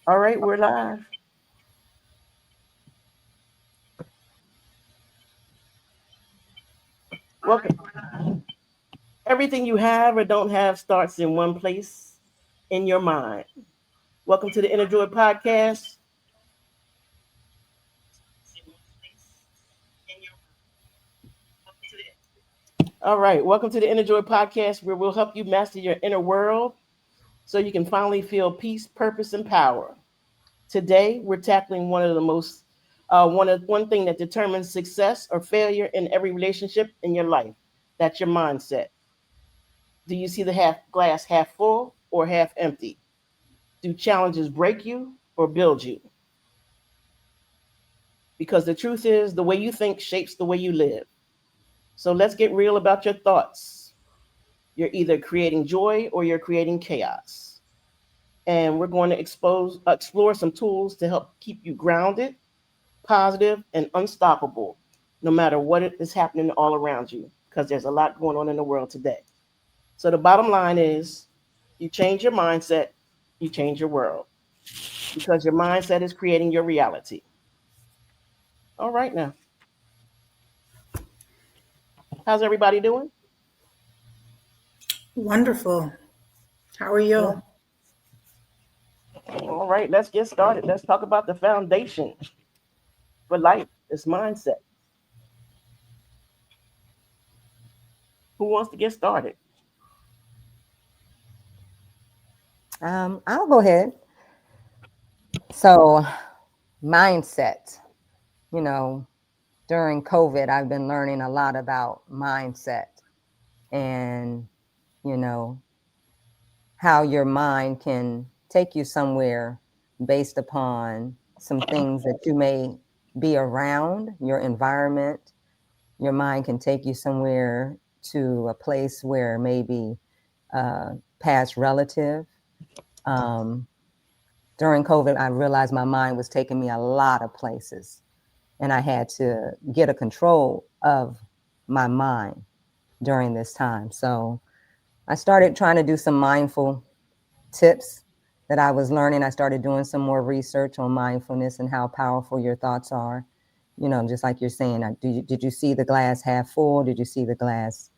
All right, we're live. Welcome. Everything you have or don't have starts in one place in your mind. Welcome to the Inner Joy Podcast. All right, welcome to the Inner Joy Podcast, where we'll help you master your inner world so you can finally feel peace, purpose, and power. Today, we're tackling one thing that determines success or failure in every relationship in your life. That's your mindset. Do you see the glass half full or half empty? Do challenges break you or build you? Because the truth is, the way you think shapes the way you live. So let's get real about your thoughts. You're either creating joy or you're creating chaos. And we're going to explore some tools to help keep you grounded, positive, and unstoppable, no matter what is happening all around you, because there's a lot going on in the world today. So the bottom line is, you change your mindset, you change your world, because your mindset is creating your reality. All right, now, how's everybody doing? Wonderful. How are you? Well, all right, let's get started. Let's talk about the foundation for life. It's mindset. Who wants to get started? I'll go ahead. So, mindset. You know, during COVID, I've been learning a lot about mindset and, you know, how your mind can take you somewhere based upon some things that you may be around, your environment. Your mind can take you somewhere to a place where maybe past relative. Um, During COVID, I realized my mind was taking me a lot of places, and I had to get a control of my mind during this time. So I started trying to do some mindful tips that I was learning. I started doing some more research on mindfulness and how powerful your thoughts are. Just like you're saying, did you see the glass half full? Did you see the glass,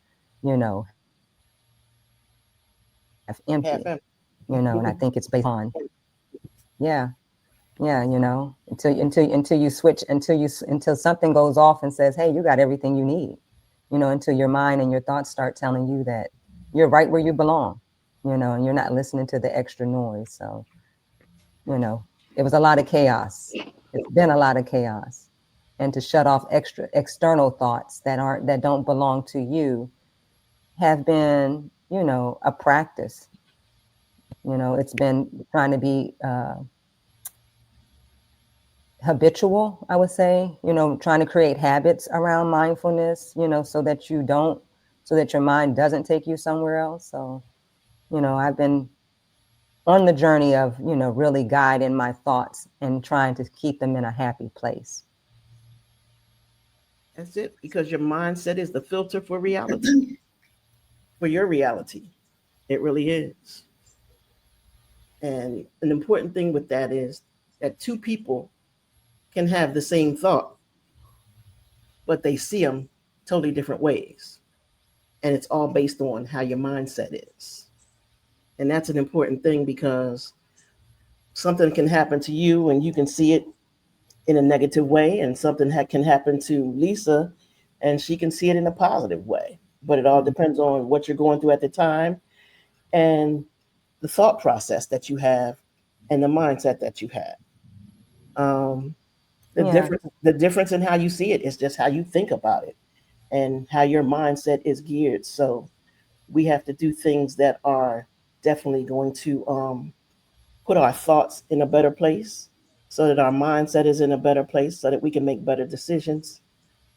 half empty? And I think it's Half based empty. upon, yeah, until you switch, until something goes off and says, hey, you got everything you need, until your mind and your thoughts start telling you that you're right where you belong, and you're not listening to the extra noise. So, it was a lot of chaos. It's been a lot of chaos. And to shut off extra external thoughts that don't belong to you have been, a practice. It's been trying to be habitual, I would say, trying to create habits around mindfulness, so that your mind doesn't take you somewhere else. So, I've been on the journey of, really guiding my thoughts and trying to keep them in a happy place. That's it, because your mindset is the filter for reality, for your reality. It really is. And an important thing with that is that two people can have the same thought, but they see them totally different ways. And it's all based on how your mindset is. And that's an important thing, because something can happen to you and you can see it in a negative way, and something can happen to Lisa and she can see it in a positive way. But it all depends on what you're going through at the time, and the thought process that you have, and the mindset that you have. Um, Yeah. the difference in how you see it is just how you think about it and how your mindset is geared. So we have to do things that are definitely going to put our thoughts in a better place, so that our mindset is in a better place, so that we can make better decisions,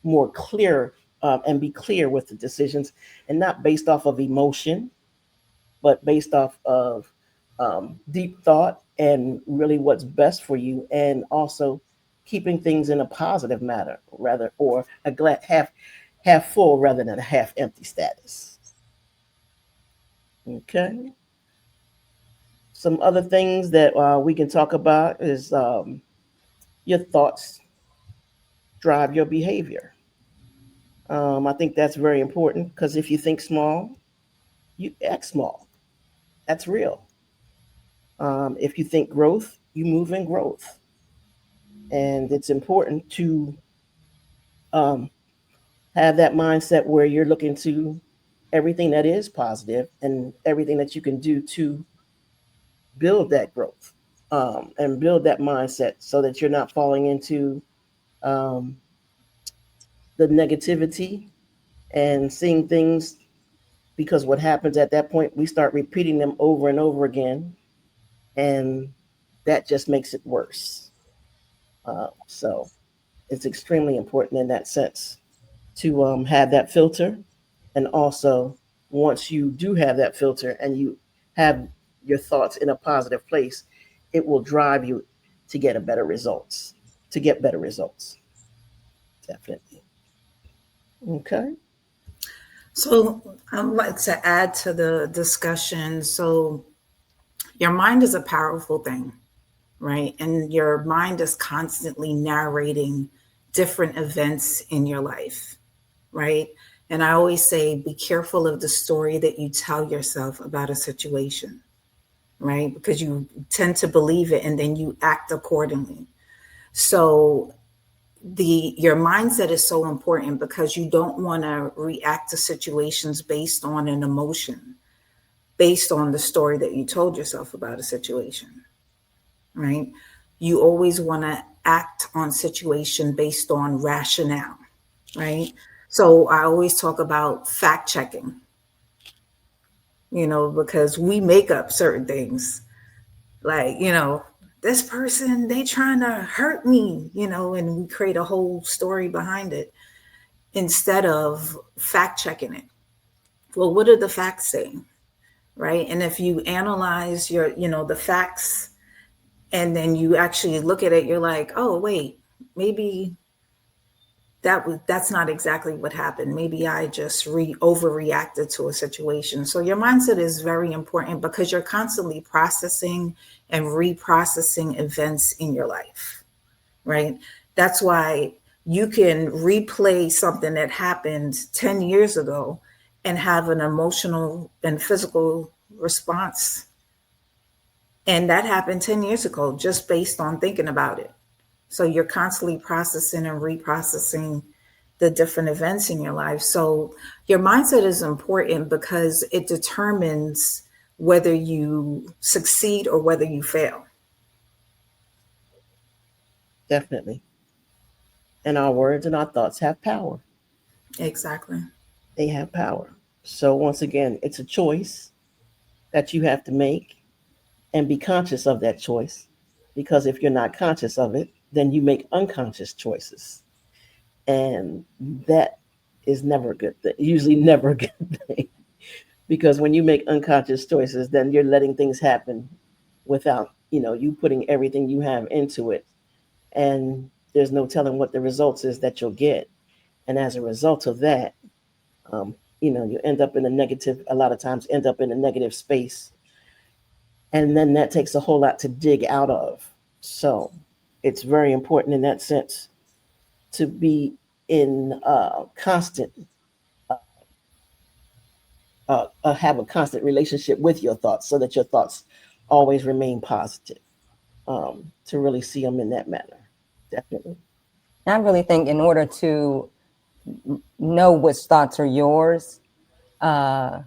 more clear, and be clear with the decisions, and not based off of emotion, but based off of deep thought and really what's best for you, and also keeping things in a positive manner, rather, or a glass half full rather than a half empty status. Okay. Some other things that we can talk about is your thoughts drive your behavior. I think that's very important because if you think small, you act small. That's real. If you think growth, you move in growth. And it's important to um, have that mindset where you're looking to everything that is positive and everything that you can do to build that growth and build that mindset so that you're not falling into um, the negativity and seeing things because what happens at that point, we start repeating them over and over again, and that just makes it worse. So it's extremely important in that sense to have that filter. And also, once you do have that filter and you have your thoughts in a positive place, it will drive you to get a better results, to get better results. Definitely. Okay. So I'd like to add to the discussion. So your mind is a powerful thing, right? And your mind is constantly narrating different events in your life, right? And I always say, be careful of the story that you tell yourself about a situation, right? Because you tend to believe it and then you act accordingly. So the your mindset is so important because you don't want to react to situations based on an emotion, based on the story that you told yourself about a situation, right? You always want to act on situation based on rationale, right? So I always talk about fact checking, because we make up certain things, like, this person, they trying to hurt me, and we create a whole story behind it instead of fact checking it. Well, what are the facts saying, right? And if you analyze the facts, and then you actually look at it, you're like, oh wait, maybe that's not exactly what happened. Maybe I just overreacted to a situation. So your mindset is very important because you're constantly processing and reprocessing events in your life, right? That's why you can replay something that happened 10 years ago and have an emotional and physical response. And that happened 10 years ago just based on thinking about it. So you're constantly processing and reprocessing the different events in your life. So your mindset is important because it determines whether you succeed or whether you fail. Definitely. And our words and our thoughts have power. Exactly. They have power. So, once again, it's a choice that you have to make and be conscious of that choice. Because if you're not conscious of it, then you make unconscious choices. And that is never a good thing, usually never a good thing. Because when you make unconscious choices, then you're letting things happen without, you putting everything you have into it. And there's no telling what the results is that you'll get. And as a result of that, um, you end up in a negative, a lot of times end up in a negative space. And then that takes a whole lot to dig out of. So it's very important in that sense to be in constant, uh, have a constant relationship with your thoughts so that your thoughts always remain positive, to really see them in that manner. Definitely. I really think in order to know which thoughts are yours, uh,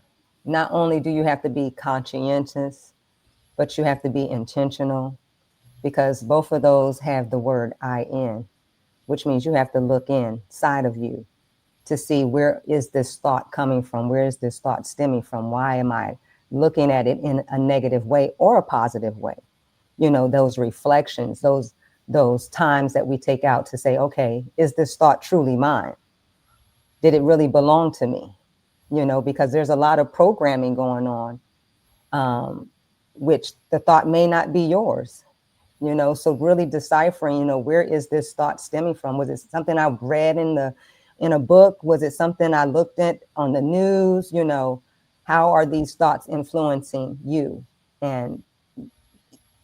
not only do you have to be conscientious, but you have to be intentional, because both of those have the word I in, which means you have to look inside of you to see, where is this thought coming from? Where is this thought stemming from? Why am I looking at it in a negative way or a positive way? Those reflections, those times that we take out to say, okay, is this thought truly mine? Did it really belong to me? Because there's a lot of programming going on, um, which the thought may not be yours. So really deciphering, where is this thought stemming from? Was it something I read in a book? Was it something I looked at on the news? How are these thoughts influencing you? And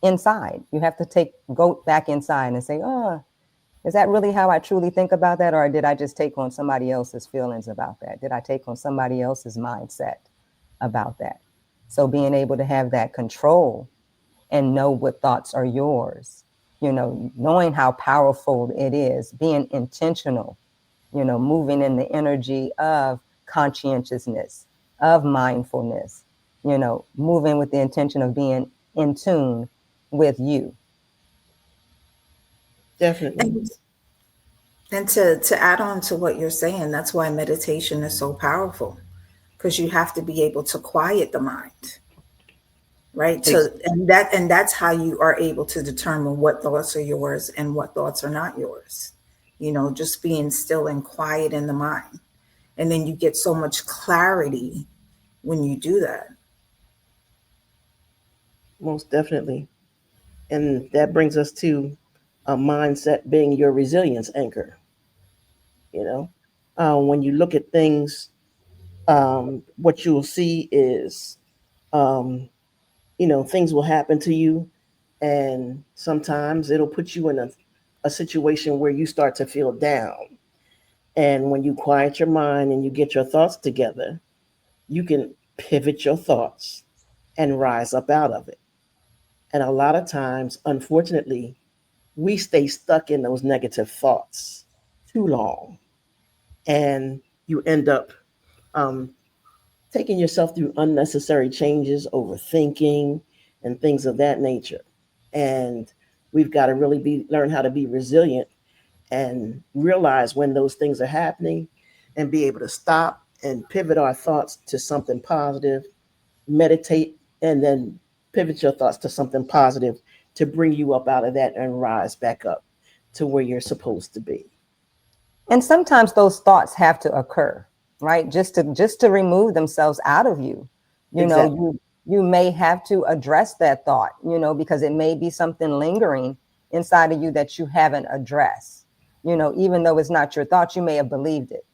inside. You have to go back inside and say, oh, is that really how I truly think about that? Or did I just take on somebody else's feelings about that? Did I take on somebody else's mindset about that? So being able to have that control and know what thoughts are yours, knowing how powerful it is, being intentional, moving in the energy of conscientiousness, of mindfulness, moving with the intention of being in tune with you. Definitely. And to add on to what you're saying, that's why meditation is so powerful, because you have to be able to quiet the mind, right? Ex- And that's how you are able to determine what thoughts are yours and what thoughts are not yours. Just being still and quiet in the mind. And then you get so much clarity when you do that. Most definitely. And that brings us to a mindset being your resilience anchor. You know, when you look at things, what you'll see is, um, things will happen to you, and sometimes it'll put you in a situation where you start to feel down. And when you quiet your mind and you get your thoughts together, you can pivot your thoughts and rise up out of it. And a lot of times, unfortunately, we stay stuck in those negative thoughts too long. And you end up um, taking yourself through unnecessary changes, overthinking, and things of that nature. And we've got to really learn how to be resilient and realize when those things are happening and be able to stop and pivot our thoughts to something positive, meditate, and then pivot your thoughts to something positive to bring you up out of that and rise back up to where you're supposed to be. And sometimes those thoughts have to occur, right? Just to remove themselves out of you. you know Exactly. you you may have to address that thought, because it may be something lingering inside of you that you haven't addressed. Even though it's not your thought, you may have believed it.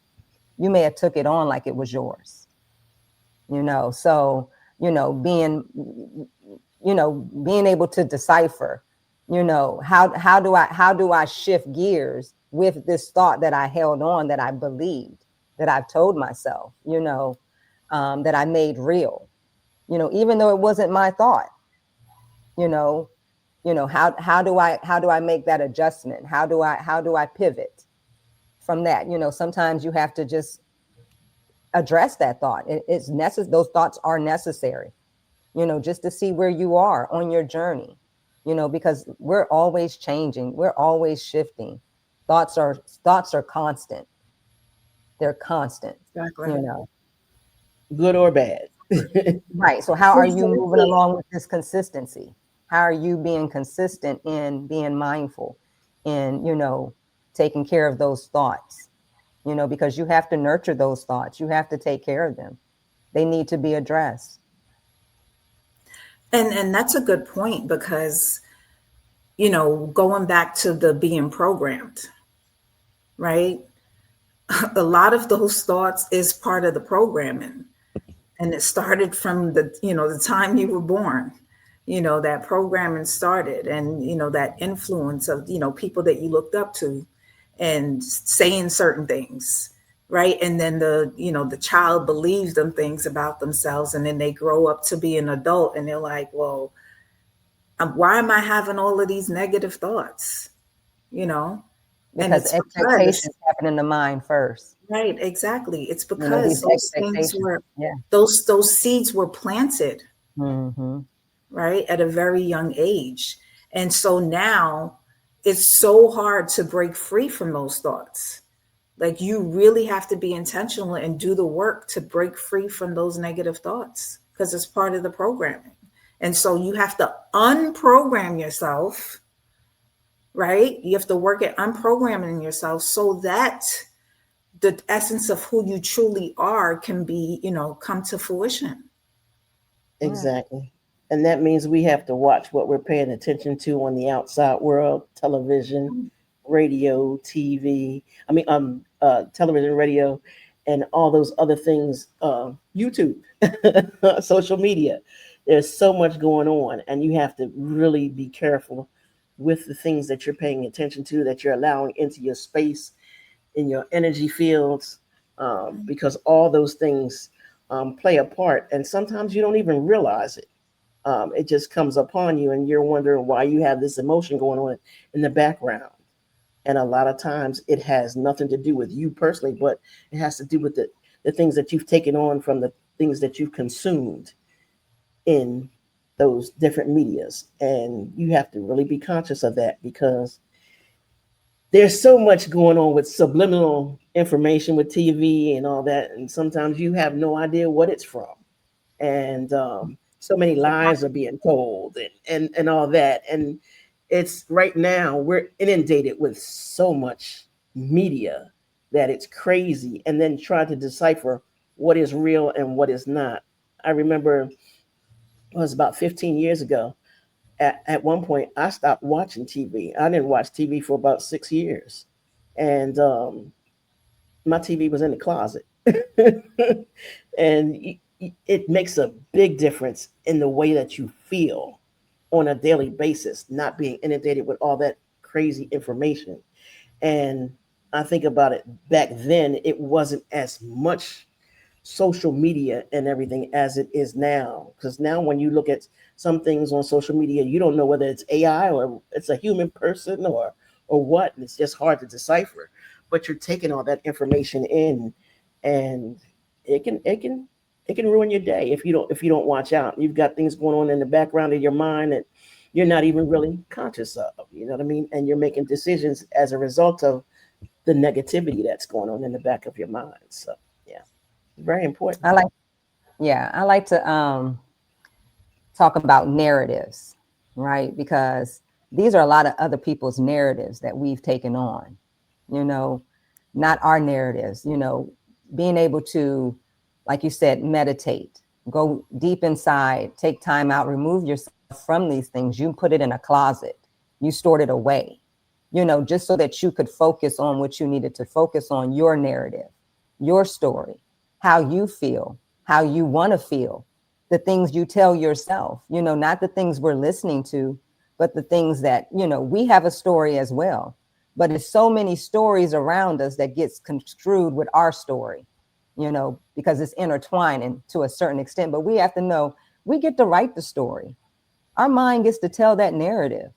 You may have took it on like it was yours. So being able to decipher, how do I shift gears with this thought that I held on, that I believed, that I've told myself, that I made real, even though it wasn't my thought. you know how do I make that adjustment? How do I pivot from that? Sometimes you have to just address that thought. It's necessary. Those thoughts are necessary, just to see where you are on your journey, because we're always changing, we're always shifting. Thoughts are constant. They're constant, Exactly. you know. Good or bad. Right. So how are you moving Exactly. along with this consistency? How are you being consistent in being mindful, in, taking care of those thoughts? Because you have to nurture those thoughts. You have to take care of them. They need to be addressed. And that's a good point, because going back to the being programmed, right? A lot of those thoughts is part of the programming, and it started from the time you were born. That programming started, and that influence of people that you looked up to and saying certain things, right? And then the child believes them things about themselves, and then they grow up to be an adult, and they're like, well, why am I having all of these negative thoughts? you know and Because it's because, expectations happen in the mind first. right, exactly, it's because These those things expectations. were, Yeah. those seeds were planted, Hmm. right, at a very young age. And so now it's so hard to break free from those thoughts. Like, you really have to be intentional and do the work to break free from those negative thoughts, because it's part of the programming. And so you have to unprogram yourself, right? You have to work at unprogramming yourself so that the essence of who you truly are can be, come to fruition. Yeah. Exactly. And that means we have to watch what we're paying attention to on the outside world, television, radio, TV. Television, radio, and all those other things, YouTube, social media. there's so much going on, and you have to really be careful with the things that you're paying attention to, that you're allowing into your space, in your energy fields, because all those things play a part, and sometimes you don't even realize it. It just comes upon you, and you're wondering why you have this emotion going on in the background. And a lot of times it has nothing to do with you personally, but it has to do with the things that you've taken on from the things that you've consumed in those different medias. And you have to really be conscious of that, because there's so much going on with subliminal information with TV and all that. And sometimes you have no idea what it's from. And so many lies are being told, and all that. And it's right now we're inundated with so much media that it's crazy. And then try to decipher what is real and what is not. I remember it was about 15 years ago. At one point, I stopped watching TV. I didn't watch TV for about 6 years. And my TV was in the closet. And it makes a big difference in the way that you feel on a daily basis, not being inundated with all that crazy information. And I think about it, back then, it wasn't as much social media and everything as it is now. Because now, when you look at some things on social media, you don't know whether it's AI or it's a human person, or what. And it's just hard to decipher. But you're taking all that information in, and it can it can it can ruin your day if you don't watch out. You've got things going on in the background of your mind that you're not even really conscious of. You know what I mean? And you're making decisions as a result of the negativity that's going on in the back of your mind. So yeah, very important. I like, yeah, I like to talk about narratives, right? Because these are a lot of other people's narratives that we've taken on, you know, not our narratives, being able to, like you said, meditate, go deep inside, take time out, remove yourself from these things. You put it in a closet, you stored it away, just so that you could focus on what you needed to focus on, your narrative, your story, how you feel, how you want to feel, the things you tell yourself, not the things we're listening to, but the things that, we have a story as well. But it's so many stories around us that gets construed with our story, because it's intertwined and to a certain extent. But we have to know we get to write the story. Our mind gets to tell that narrative.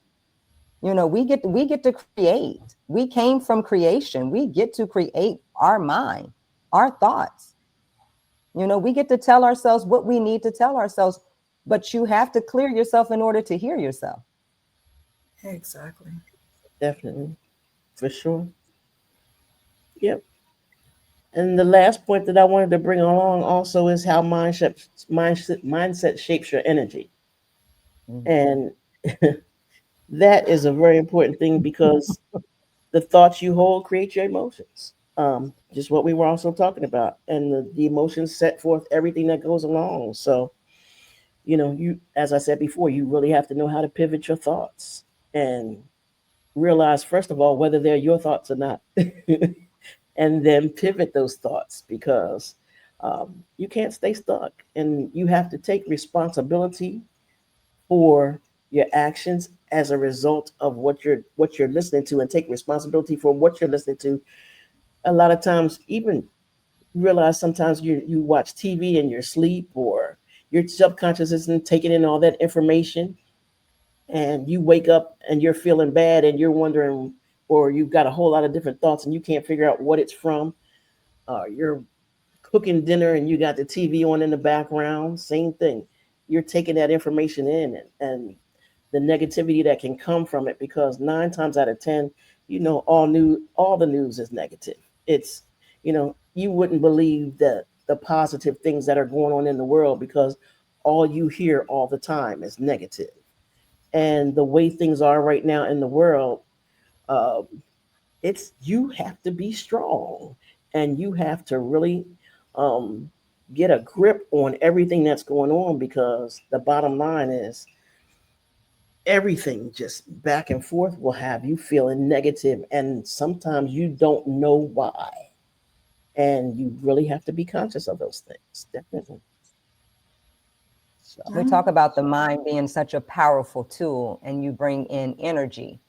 We get to create. We came from creation. We get to create our mind, our thoughts. We get to tell ourselves what we need to tell ourselves, but you have to clear yourself in order to hear yourself. Exactly. Definitely, for sure. Yep. And the last point that I wanted to bring along also is how mindset shapes your energy. Mm. And that is a very important thing, because the thoughts you hold create your emotions. Just what we were also talking about. And the emotions set forth everything that goes along. So, as I said before, you really have to know how to pivot your thoughts and realize, first of all, whether they're your thoughts or not. And then pivot those thoughts, because you can't stay stuck, and you have to take responsibility for your actions as a result of what you're listening to, and take responsibility for what you're listening to. A lot of times, even realize sometimes you watch TV in your sleep, or your subconscious isn't taking in all that information, and you wake up and you're feeling bad, and you're wondering, or you've got a whole lot of different thoughts, and you can't figure out what it's from. You're cooking dinner and you got the TV on in the background, same thing. You're taking that information in, and the negativity that can come from it, because 9 times out of 10, all the news is negative. It's, you wouldn't believe the positive things that are going on in the world, because all you hear all the time is negative. And the way things are right now in the world, uh, it's you have to be strong, and you have to really um, get a grip on everything that's going on, because the bottom line is everything just back and forth will have you feeling negative, and sometimes you don't know why, and you really have to be conscious of those things, definitely. So We talk about the mind being such a powerful tool, and you bring in energy.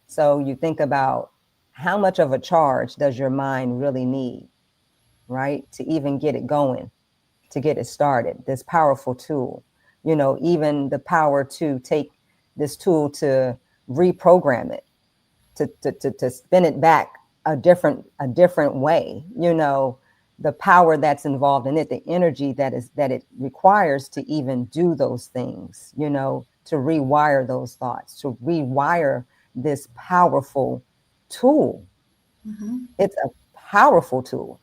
So you think about how much of a charge does your mind really need, right? To even get it going, to get it started, this powerful tool. Even the power to take this tool to reprogram it, to spin it back a different way, the power that's involved in it, the energy that it requires to even do those things, to rewire those thoughts, to rewire this powerful tool. Mm-hmm. It's a powerful tool.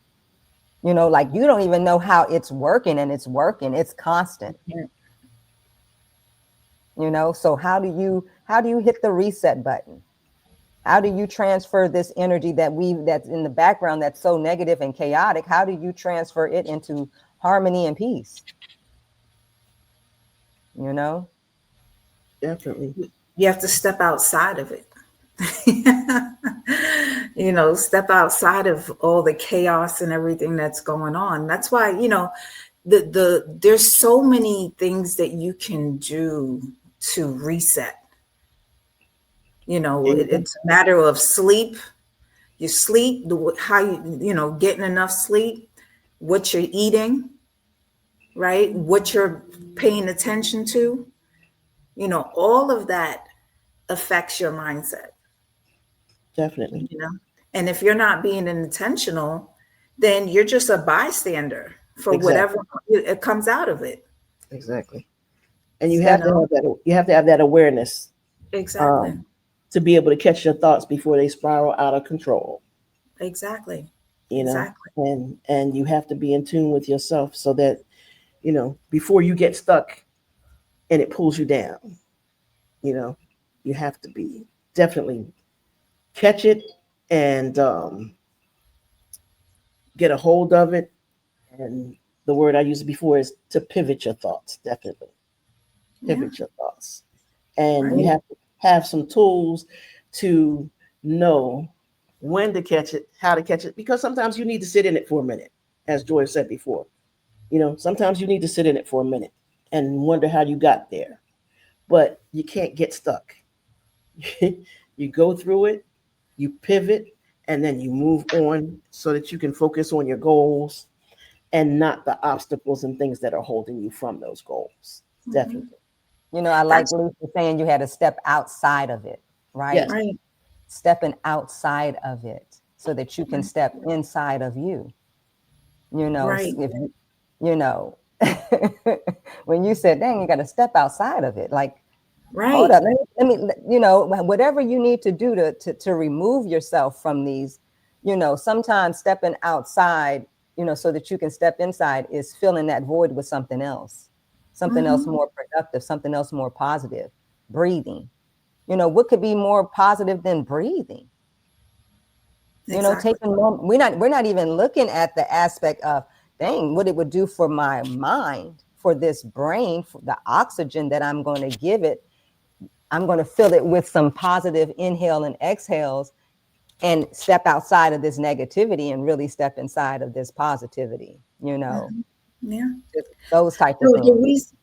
Like you don't even know how it's working, and it's working. It's constant. Yeah. So how do you hit the reset button? How do you transfer this energy that's in the background, that's so negative and chaotic? How do you transfer it into harmony and peace? You know? definitely, You have to step outside of it. Step outside of all the chaos and everything that's going on. That's why, there's so many things that you can do to reset. there you go. It's a matter of sleep. You sleep, how getting enough sleep, what you're eating, right? What you're paying attention to, all of that affects your mindset, Definitely, you know. And if you're not being intentional, then you're just a bystander for whatever exactly, it comes out of it. exactly. And you You have to know, have that. You have to have that awareness exactly, um, to be able to catch your thoughts before they spiral out of control. exactly, You know, exactly. and you have to be in tune with yourself so that before you get stuck and it pulls you down. You know, you have to be definitely catch it and get a hold of it. And the word I used before is to pivot your thoughts. Definitely Yeah, pivot your thoughts, and you right. have to have some tools to know when to catch it, how to catch it, because sometimes you need to sit in it for a minute, as Joy said before. Sometimes you need to sit in it for a minute and wonder how you got there, but you can't get stuck. You go through it, you pivot, and then you move on so that you can focus on your goals and not the obstacles and things that are holding you from those goals. Hmm. Definitely. I like That's Lisa saying you had to step outside of it, right? Yes, right. Stepping outside of it so that you can Right. step inside of you. Right. If you know, when you said, dang, you got to step outside of it. Like, hold Right. up, whatever you need to do to remove yourself from these, sometimes stepping outside, so that you can step inside, is filling that void with something else Hmm. more productive, something else more positive. Breathing. What could be more positive than breathing? Exactly. Taking we're not even looking at the aspect of, dang, what it would do for my mind, for this brain, for the oxygen that I'm going to give it. I'm going to fill it with some positive inhale and exhales, and step outside of this negativity and really step inside of this positivity, Hmm. Yeah. just those type of So the things. reason,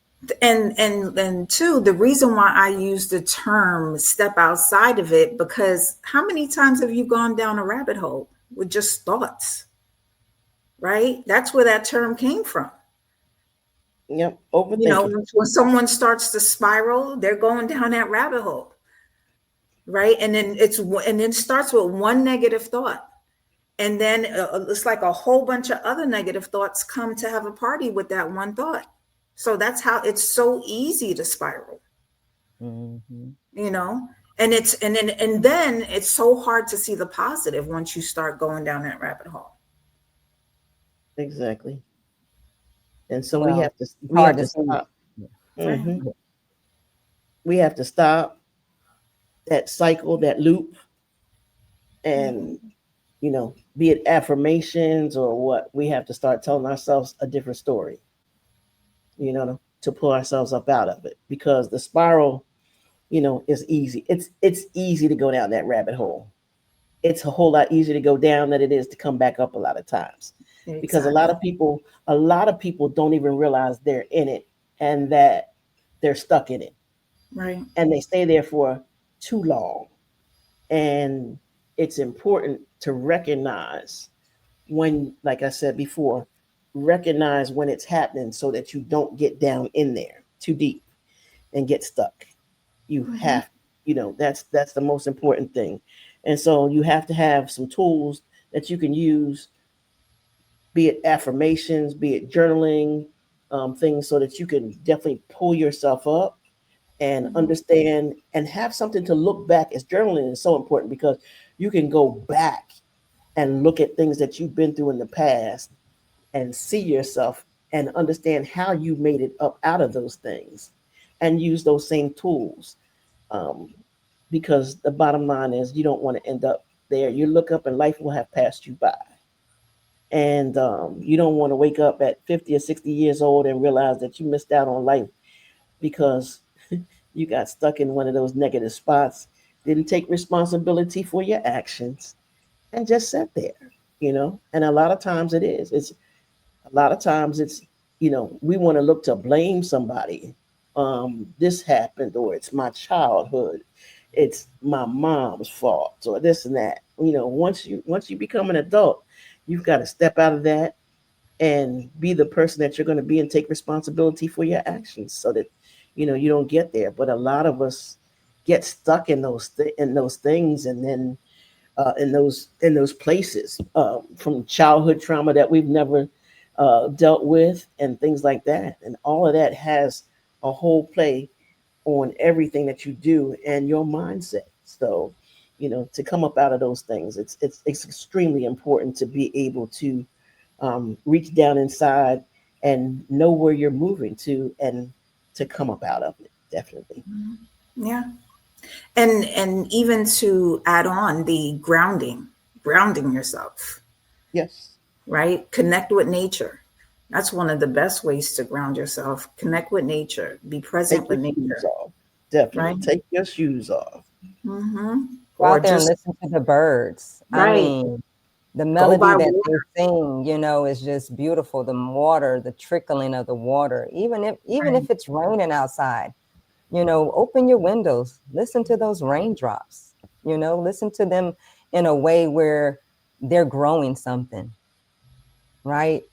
and two, the reason why I use the term step outside of it, because how many times have you gone down a rabbit hole with just thoughts, right? That's where that term came from. yep, overthinking. When someone starts to spiral, they're going down that rabbit hole, right? And then it starts with one negative thought. And then it's like a whole bunch of other negative thoughts come to have a party with that one thought. So that's how it's so easy to spiral, Hmm. you know? And then it's so hard to see the positive once you start going down that rabbit hole. Exactly. And so we Well, have to it's we hard have to to see. stop. Right. hmm We have to stop that cycle, that loop, and Hmm. be it affirmations or what, we have to start telling ourselves a different story, to pull ourselves up out of it, because the spiral, is easy. It's easy to go down that rabbit hole. It's a whole lot easier to go down than it is to come back up a lot of times, because Exactly. a lot of people don't even realize they're in it and that they're stuck in it Right. and they stay there for too long. And it's important to recognize when, like I said before, recognize when it's happening so that you don't get down in there too deep and get stuck. You Mm-hmm. have, that's the most important thing. And so you have to have some tools that you can use, be it affirmations, be it journaling, things so that you can definitely pull yourself up and Mm-hmm. understand and have something to look back. As journaling is so important because you can go back and look at things that you've been through in the past and see yourself and understand how you made it up out of those things and use those same tools. Um, because the bottom line is you don't want to end up there. You look up and life will have passed you by. And you don't want to wake up at 50 or 60 years old and realize that you missed out on life because you got stuck in one of those negative spots, didn't take responsibility for your actions, and just sat there. And a lot of times it is. It's a lot of times it's we want to look to blame somebody. This happened, or it's my childhood, it's my mom's fault, or this and that. Once you become an adult, you've got to step out of that and be the person that you're going to be and take responsibility for your actions so that you don't get there. But a lot of us get stuck in those things, and then in those places, from childhood trauma that we've never dealt with and things like that. And all of that has a whole play on everything that you do and your mindset. So, to come up out of those things, it's extremely important to be able to reach down inside and know where you're moving to and to come up out of it. Definitely. Yeah. And even to add on the grounding yourself, Yes. right? Connect with nature. That's one of the best ways to ground yourself. Connect with nature. Be present Take with your shoes nature, off. Definitely. right? Take your shoes off. Mm-hmm. Go Or out there and just listen to the birds. I right. mean, the Go melody by that water. they sing, is just beautiful. The water, the trickling of the water. Even if Right. it's raining outside, open your windows, listen to those raindrops. Listen to them in a way where they're growing something, right?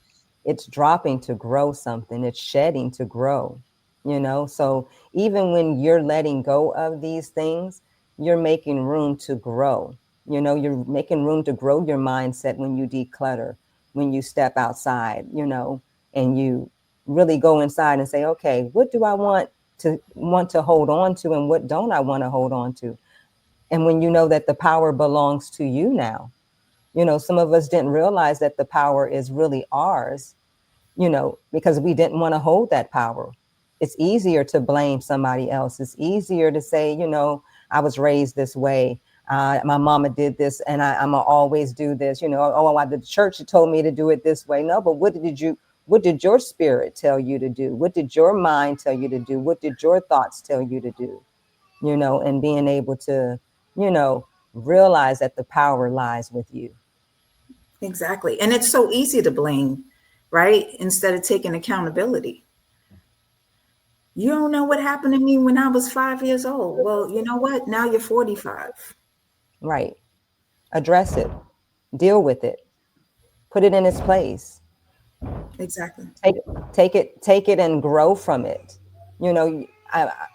It's dropping to grow something, it's shedding to grow. So even when you're letting go of these things, you're making room to grow. You're making room to grow your mindset when you declutter, when you step outside, and you really go inside and say, okay, what do I want to hold on to, and what don't I want to hold on to? And when you know that the power belongs to you now, some of us didn't realize that the power is really ours, because we didn't want to hold that power. It's easier to blame somebody else. It's easier to say, I was raised this way. My mama did this, and I'm gonna always do this. Oh, the church told me to do it this way. No, but what did your spirit tell you to do? What did your mind tell you to do? What did your thoughts tell you to do? And being able to, you know, realize that the power lies with you. Exactly. And it's so easy to blame, right? Instead of taking accountability. You don't know what happened to me when I was 5 years old. Well, you know what? Now you're 45. Right. Address it, deal with it, put it in its place. Exactly. Take take it and grow from it. You know,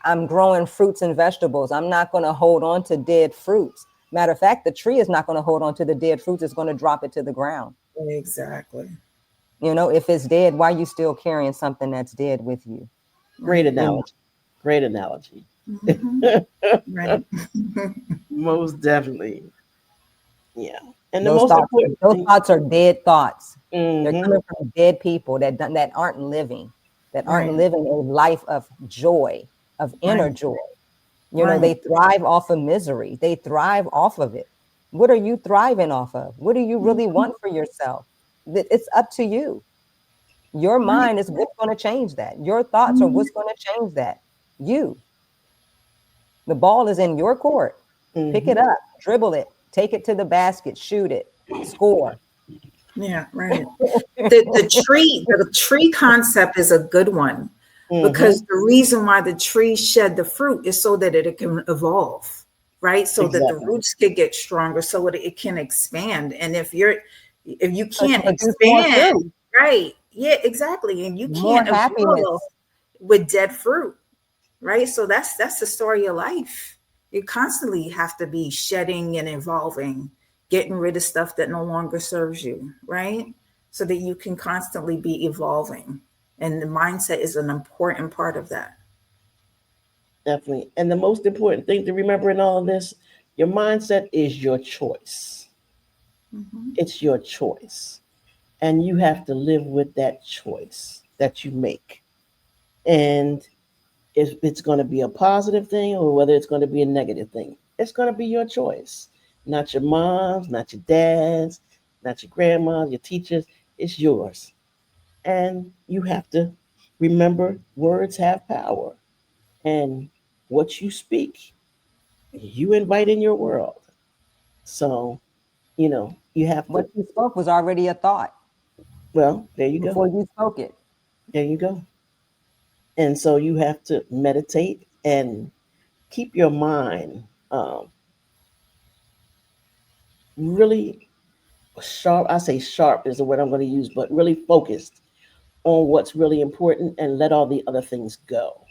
I'm growing fruits and vegetables. I'm not going to hold on to dead fruits. Matter of fact, the tree is not going to hold on to the dead fruits. It's going to drop it to the ground. Exactly. If it's dead, why are you still carrying something that's dead with you? Great Right. You know, analogy. Great analogy. Hmm. Right. Most definitely. Yeah. And the those most thoughts, important those thing. thoughts are dead thoughts. They're Hmm. coming from dead people that aren't living, that aren't Right. living a life of joy, of inner Right. joy. Right. They thrive off of misery. They thrive off of it. What are you thriving off of? What do you really Mhm. want for yourself? It's up to you. Your Right. mind is what's going to change that. Your thoughts are Mhm. what's going to change that. You, the ball is in your court. Pick it Hmm. up, dribble it, take it to the basket, shoot it, score. Yeah. Right. The tree concept is a good one. Mm-hmm. because the reason why the tree shed the fruit is so that it can evolve, right? So that the Exactly. roots could get stronger, so that it can expand. And if you So it can can't produce more expand, fruit, right? Yeah, exactly. And you more can't happiness. evolve with dead fruit, right? So that's the story of life. You constantly have to be shedding and evolving, getting rid of stuff that no longer serves you, right? So that you can constantly be evolving. And the mindset is an important part of that. Definitely. And the most important thing to remember in all of this, your mindset is your choice. Mhm. It's your choice. And you have to live with that choice that you make. And if it's going to be a positive thing or whether it's going to be a negative thing, it's going to be your choice. Not your mom's, not your dad's, not your grandma's, your teachers. It's yours. And you have to remember words have power. And what you speak, you invite in your world. So, you have What to, you spoke was already a thought well, there you go. before you spoke it. There you go. And so you have to meditate and keep your mind um, really sharp. I say sharp is the word I'm going to use, but really focused on what's really important and let all the other things go.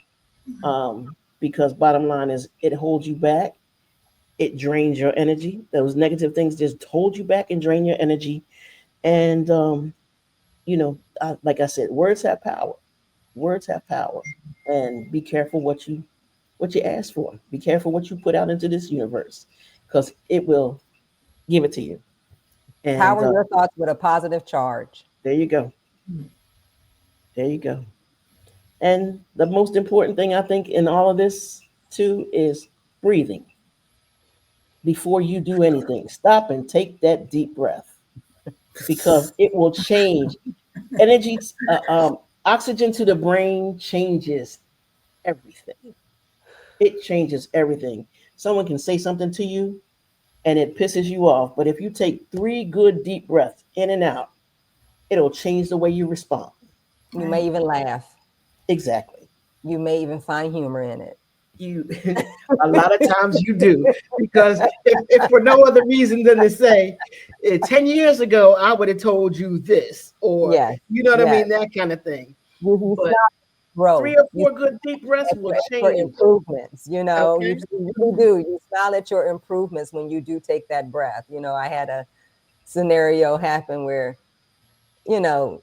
Because bottom line is, it holds you back. It drains your energy. Those negative things just hold you back and drain your energy. And like I said, words have power. Words have power. And be careful what you ask for. Be careful what you put out into this universe, because it will give it to you. And Power your thoughts with a positive charge. there you go. There you go. And the most important thing I think in all of this too is breathing. Before you do anything, stop and take that deep breath, because it will change energy. Oxygen to the brain changes everything. It changes everything. Someone can say something to you and it pisses you off, but if you take three good deep breaths in and out, it'll change the way you respond. You may Right. even laugh. Exactly. You may even find humor in it. You a lot of times you do, because if for no other reason than to say 10 years ago I would have told you this, or Yes, you know what I yes. mean, that kind of thing. You But smile at growth. three or You four good deep breaths at will your change. improvements. You Okay. really do. You smile at your improvements when you do take that breath. I had a scenario happen where, you know,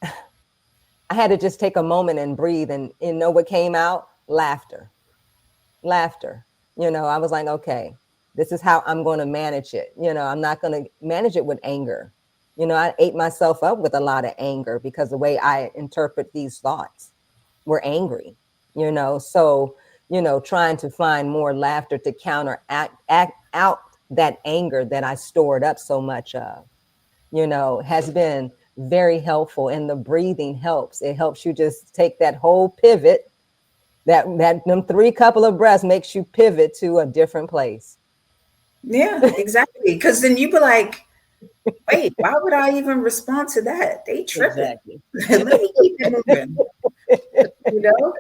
I had to just take a moment and breathe, and what came out? Laughter. Laughter. I was like, okay, this is how I'm going to manage it. I'm not going to manage it with anger. I ate myself up with a lot of anger because the way I interpret these thoughts were angry, so, trying to find more laughter to counteract out that anger that I stored up so much of, has been very helpful. And the breathing helps. It helps you just take that whole pivot, that them three couple of breaths makes you pivot to a different place. Yeah, exactly. Because then you be like, wait, why would I even respond to that? They tripping. Exactly. Let me keep it moving, you know?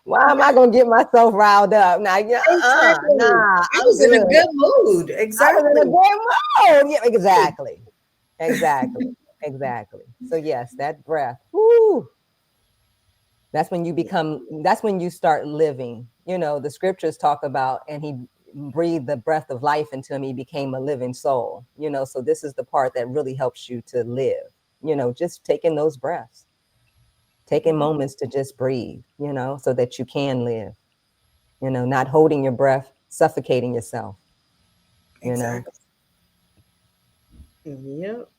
Why am I gonna get myself riled up? Now, Exactly. nah, I I'm was in a good. good mood. I was in a Exactly. good mood. Yeah, exactly. Exactly. Exactly. So yes, that breath. Whoo, that's when you start living. The scriptures talk about, and he breathed the breath of life into him, he became a living soul. So this is the part that really helps you to live, just taking those breaths, taking Mhm. moments to just breathe, so that you can live, not holding your breath, suffocating yourself, you know. Exactly. Yep.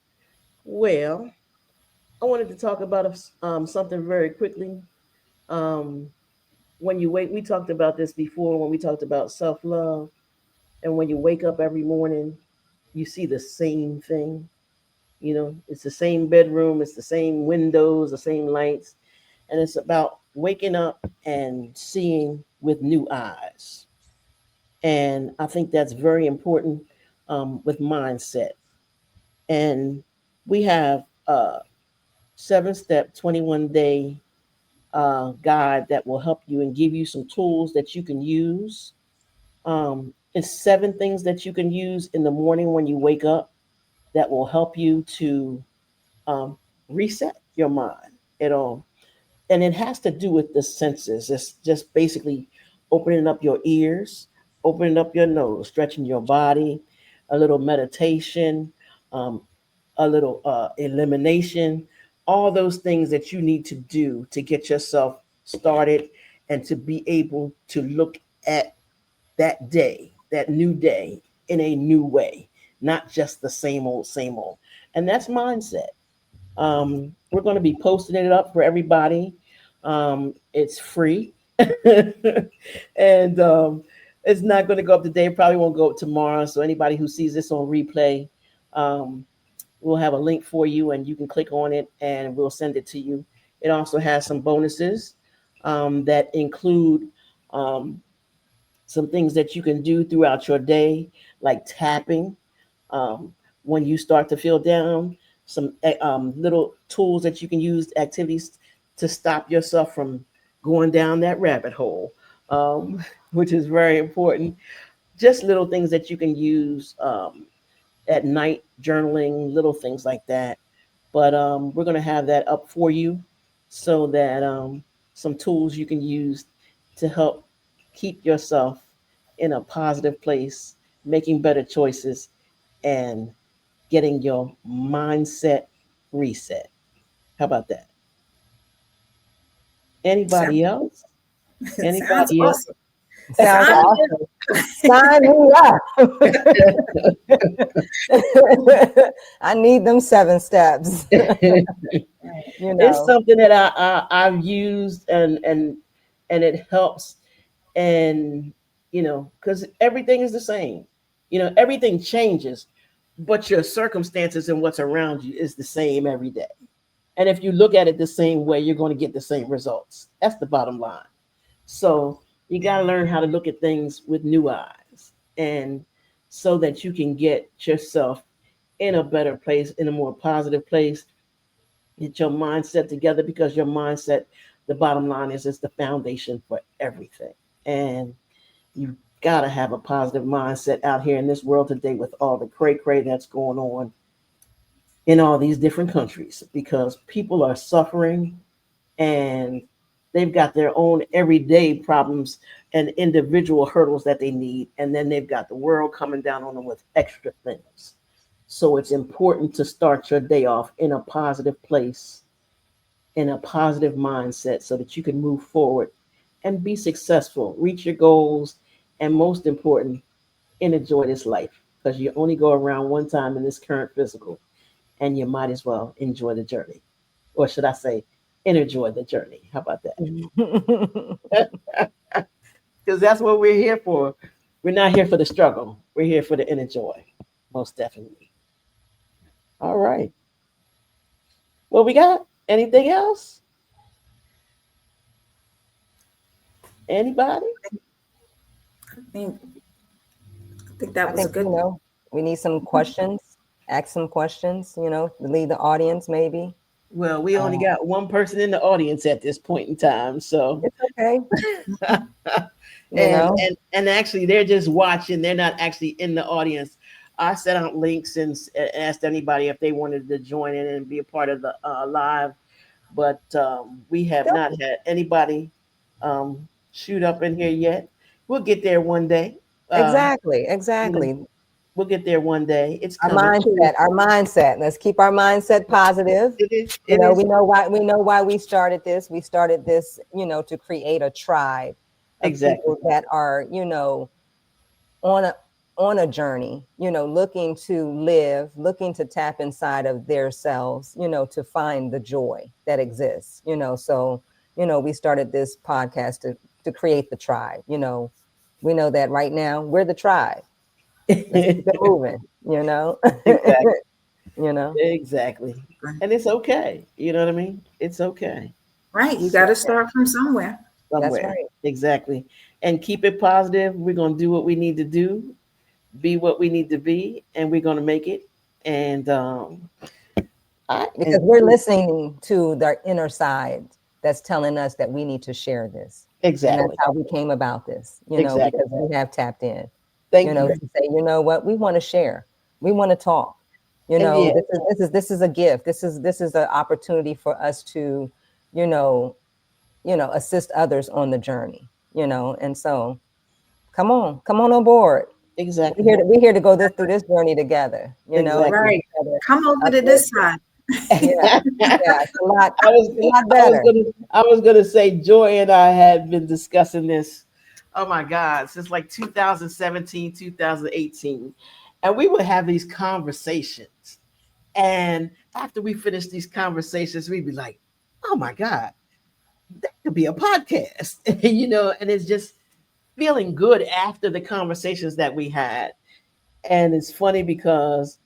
Well, I wanted to talk about something very quickly. Um, when you wake, we talked about this before when we talked about self love. And when you wake up every morning, you see the same thing. It's the same bedroom, it's the same windows, the same lights. And it's about waking up and seeing with new eyes. And I think that's very important with mindset. And we have 7-step 21-day guide that will help you and give you some tools that you can use. It's 7 things that you can use in the morning when you wake up that will help you to um, reset your mind. It'll and it has to do with the senses. It's just basically opening up your ears, opening up your nose, stretching your body, a little meditation, um, a little elimination, all those things that you need to do to get yourself started and to be able to look at that day, that new day, in a new way, not just the same old, same old. And that's mindset. We're going to be posting it up for everybody. It's free, and it's not going to go up today. It probably won't go up tomorrow. So anybody who sees this on replay, um, we'll have a link for you, and you can click on it, and we'll send it to you. It also has some bonuses that include um, some things that you can do throughout your day, like tapping um, when you start to feel down, some little tools that you can use, activities to stop yourself from going down that rabbit hole, which is very important. Just little things that you can use at night, journaling, little things like that. But we're going to have that up for you so that some tools you can use to help keep yourself in a positive place, making better choices, and getting your mindset reset. How about that? Sounds, Anybody else? sounds Anybody else? awesome. Sounds Sign me awesome. Sign me up. I need them 7 steps. you It's know, something that I've used and it helps and because everything is the same. Everything changes, but your circumstances and what's around you is the same every day. And if you look at it the same way, you're going to get the same results. That's the bottom line. So you got to learn how to look at things with new eyes, and so that you can get yourself in a better place, in a more positive place, get your mindset together because your mindset, the bottom line is the foundation for everything. And you got to have a positive mindset out here in this world today with all the cray cray that's going on in all these different countries because people are suffering and they've got their own everyday problems and individual hurdles that they need. And then they've got the world coming down on them with extra things. So it's important to start your day off in a positive place, in a positive mindset, so that you can move forward and be successful, reach your goals, and most important, and enjoy this life because you only go around one time in this current physical, and you might as well enjoy the journey. Or should I say, enjoy the journey? How about that? Because that's what we're here for. We're not here for the struggle. We're here for the inner joy, most definitely. All right. Well, we got anything else? Anybody? I think that I was a think, good. we need some questions, ask some questions, to lead the audience maybe. Well, we only Uh, got one person in the audience at this point in time, so it's okay, you and know. and actually they're just watching. They're not actually in the audience. I sent out links and asked anybody if they wanted to join in and be a part of the live, but we have not had anybody um, shoot up in here yet. We'll get there one day. Uh, Exactly, you know, exactly. we'll get there one day. It's Our coming. mindset, our mindset. Let's keep our mindset positive. It is. It We is know why we started this. We started this, to create a tribe of exactly. people that are, on a on a journey, looking to live, looking to tap inside of their selves, to find the joy that exists, so, we started this podcast to create the tribe. We know that right now we're the tribe. Let's keep it moving, Exactly. you know. Exactly. And it's okay. You know what I mean? It's okay. Right, you got So to start from somewhere. That's somewhere. right. Exactly. And keep it positive. We're gonna do what we need to do, be what we need to be, and we're gonna make it. And because and we're listening to their inner side that's telling us that we need to share this. And that's exactly, how we came about this, exactly. because we have tapped in, Thank you. to say, you know what, we want to share. We want to talk. And yeah, This is a gift. This is an opportunity for us to, you know, assist others on the journey, and so come on board. exactly, We're here to go through this journey together, and exactly. get Right. each other Come over to this uplifted. side. Yeah, yeah, was it's a lot I was better. gonna say Joy and I had been discussing this. Oh my God, since like 2017, 2018, and we would have these conversations. And after we finish these conversations, we'd be like, "Oh my God, that could be a podcast," And it's just feeling good after the conversations that we had. And it's funny because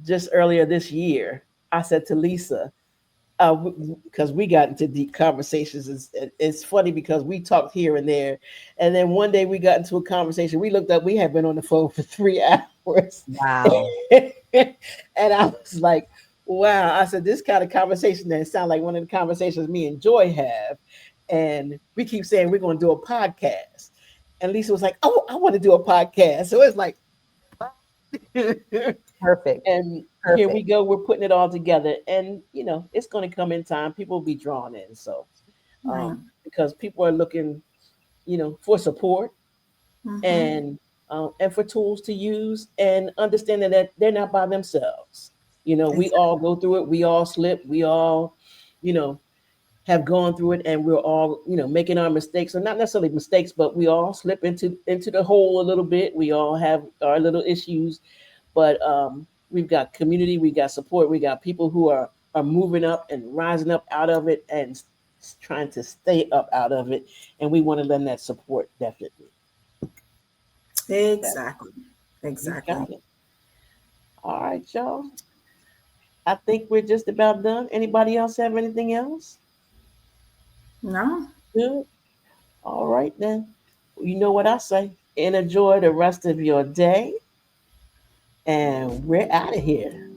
just earlier this year, I said to Lisa, because we got into deep conversations. It's funny because we talked here and there, and then one day we got into a conversation. We looked up. We had been on the phone for 3 hours, Wow. and I was like, "Wow!" I said, "This kind of conversation that sounds like one of the conversations me and Joy have." And we keep saying we're going to do a podcast, and Lisa was like, "Oh, I want to do a podcast." So it's like, Perfect. and here we Perfect. go. We're putting it all together, and it's going to come in time. People will be drawn in. So, Right. because people are looking, for support Mm-hmm. and for tools to use, and understanding that they're not by themselves. We Exactly. all go through it. We all slip. We all, you know, have gone through it, and we're all, making our mistakes, or not necessarily mistakes, but we all slip into the hole a little bit. We all have our little issues, but we've got community, we got support, we got people who are moving up and rising up out of it, and trying to stay up out of it, and we want to lend that support, definitely. Yeah, Exactly. you Exactly. got it. All right, y'all, I think we're just about done. Anybody else have anything else? No. Good. All right, then. You know what I say, and enjoy the rest of your day, and we're out of here.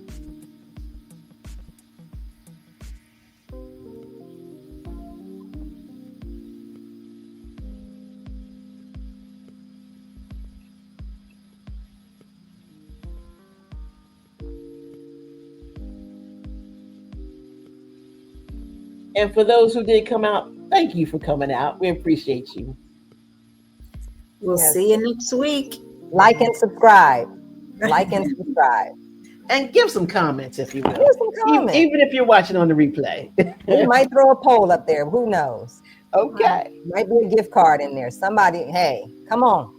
And for those who did come out, thank you for coming out. We appreciate you. We'll Yes. see you next week. Like and subscribe. Like and subscribe. And give some comments if you will, Give some comments. even if you're watching on the replay. We might throw a poll up there. Who knows? Right. Okay. Might be a gift card in there. Somebody, hey, come on.